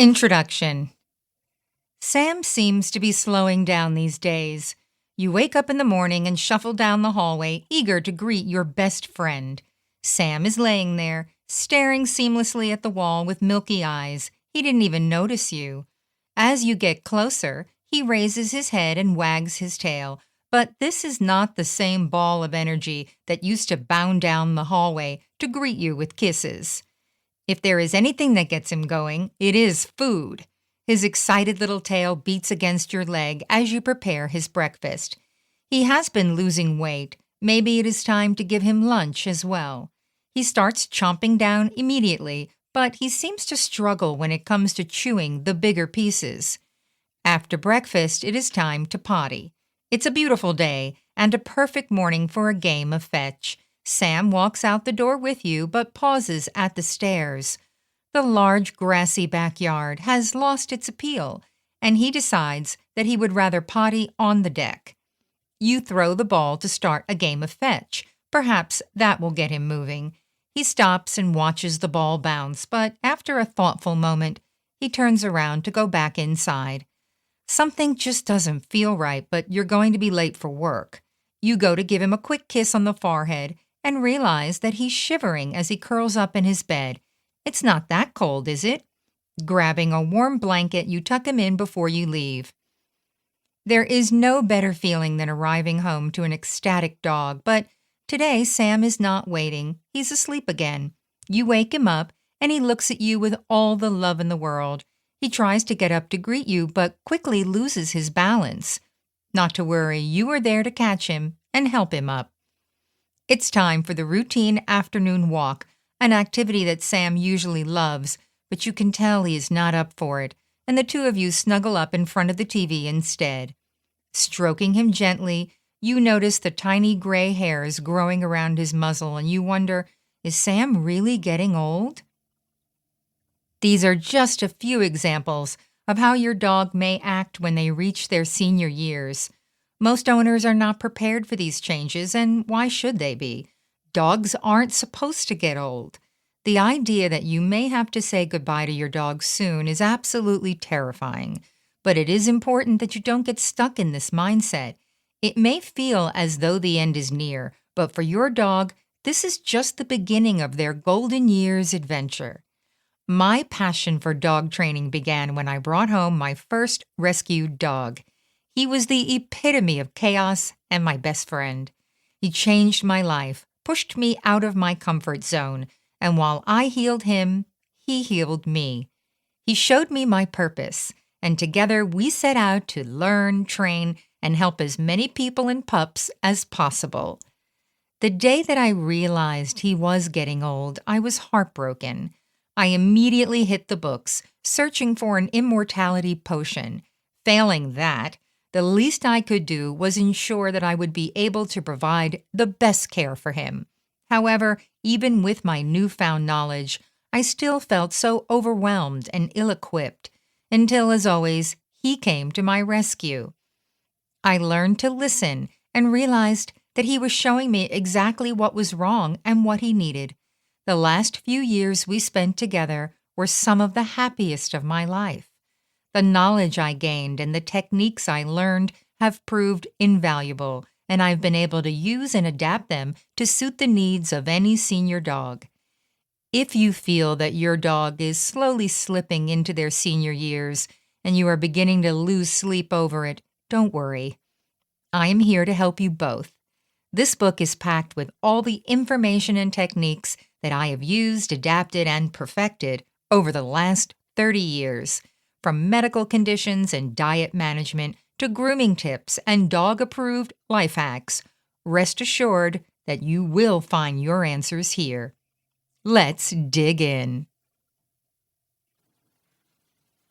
Introduction. Sam seems to be slowing down these days. You wake up in the morning and shuffle down the hallway, eager to greet your best friend. Sam is laying there, staring seamlessly at the wall with milky eyes. He didn't even notice you. As you get closer, he raises his head and wags his tail. But this is not the same ball of energy that used to bound down the hallway to greet you with kisses. If there is anything that gets him going, it is food. His excited little tail beats against your leg as you prepare his breakfast. He has been losing weight. Maybe it is time to give him lunch as well. He starts chomping down immediately, but he seems to struggle when it comes to chewing the bigger pieces. After breakfast, it is time to potty. It's a beautiful day and a perfect morning for a game of fetch. Sam walks out the door with you, but pauses at the stairs. The large, grassy backyard has lost its appeal, and he decides that he would rather potty on the deck. You throw the ball to start a game of fetch. Perhaps that will get him moving. He stops and watches the ball bounce, but after a thoughtful moment, he turns around to go back inside. Something just doesn't feel right, but you're going to be late for work. You go to give him a quick kiss on the forehead and realize that he's shivering as he curls up in his bed. It's not that cold, is it? Grabbing a warm blanket, you tuck him in before you leave. There is no better feeling than arriving home to an ecstatic dog, but today Sam is not waiting. He's asleep again. You wake him up, and he looks at you with all the love in the world. He tries to get up to greet you, but quickly loses his balance. Not to worry, you are there to catch him and help him up. It's time for the routine afternoon walk, an activity that Sam usually loves, but you can tell he is not up for it, and the two of you snuggle up in front of the TV instead. Stroking him gently, you notice the tiny gray hairs growing around his muzzle, and you wonder, is Sam really getting old? These are just a few examples of how your dog may act when they reach their senior years. Most owners are not prepared for these changes, and why should they be? Dogs aren't supposed to get old. The idea that you may have to say goodbye to your dog soon is absolutely terrifying, but it is important that you don't get stuck in this mindset. It may feel as though the end is near, but for your dog, this is just the beginning of their golden years adventure. My passion for dog training began when I brought home my first rescued dog. He was the epitome of chaos and my best friend. He changed my life, pushed me out of my comfort zone, and while I healed him, he healed me. He showed me my purpose, and together we set out to learn, train, and help as many people and pups as possible. The day that I realized he was getting old, I was heartbroken. I immediately hit the books, searching for an immortality potion. Failing that, the least I could do was ensure that I would be able to provide the best care for him. However, even with my newfound knowledge, I still felt so overwhelmed and ill-equipped, until, as always, he came to my rescue. I learned to listen and realized that he was showing me exactly what was wrong and what he needed. The last few years we spent together were some of the happiest of my life. The knowledge I gained and the techniques I learned have proved invaluable, and I've been able to use and adapt them to suit the needs of any senior dog. If you feel that your dog is slowly slipping into their senior years and you are beginning to lose sleep over it, don't worry. I am here to help you both. This book is packed with all the information and techniques that I have used, adapted, and perfected over the last 30 years. From medical conditions and diet management to grooming tips and dog-approved life hacks, rest assured that you will find your answers here. Let's dig in.